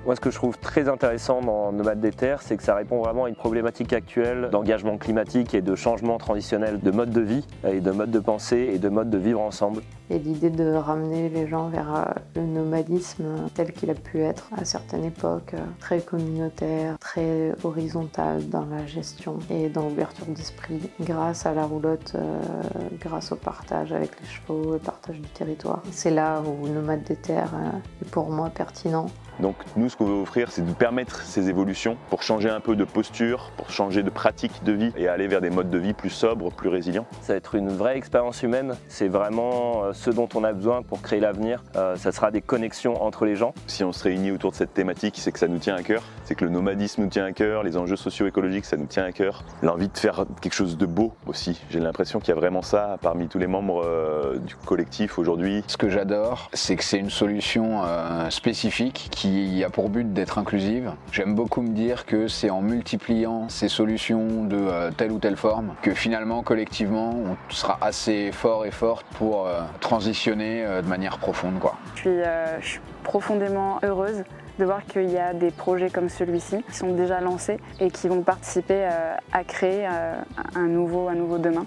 Moi, ce que je trouve très intéressant dans Nomades des Terres, c'est que ça répond vraiment à une problématique actuelle d'engagement climatique et de changement transitionnel de mode de vie et de mode de pensée et de mode de vivre ensemble. Et l'idée de ramener les gens vers le nomadisme tel qu'il a pu être à certaines époques, très communautaire, très horizontal dans la gestion et dans l'ouverture d'esprit, grâce à la roulotte, grâce au partage avec les chevaux, le partage du territoire. C'est là où Nomades des Terres est pour moi pertinent. Donc nous, ce qu'on veut offrir, c'est de permettre ces évolutions pour changer un peu de posture, pour changer de pratique de vie et aller vers des modes de vie plus sobres, plus résilients. Ça va être une vraie expérience humaine, c'est vraiment ce dont on a besoin pour créer l'avenir. Ça sera des connexions entre les gens. Si on se réunit autour de cette thématique, c'est que ça nous tient à cœur, c'est que le nomadisme nous tient à cœur, les enjeux socio-écologiques, ça nous tient à cœur. L'envie de faire quelque chose de beau aussi. J'ai l'impression qu'il y a vraiment ça parmi tous les membres du collectif aujourd'hui. Ce que j'adore, c'est que c'est une solution spécifique qui a pour but d'être inclusive. J'aime beaucoup me dire que c'est en multipliant ces solutions de telle ou telle forme que finalement, collectivement, on sera assez fort et forte pour transitionner de manière profonde, quoi. Je suis profondément heureuse de voir qu'il y a des projets comme celui-ci qui sont déjà lancés et qui vont participer à créer un nouveau demain.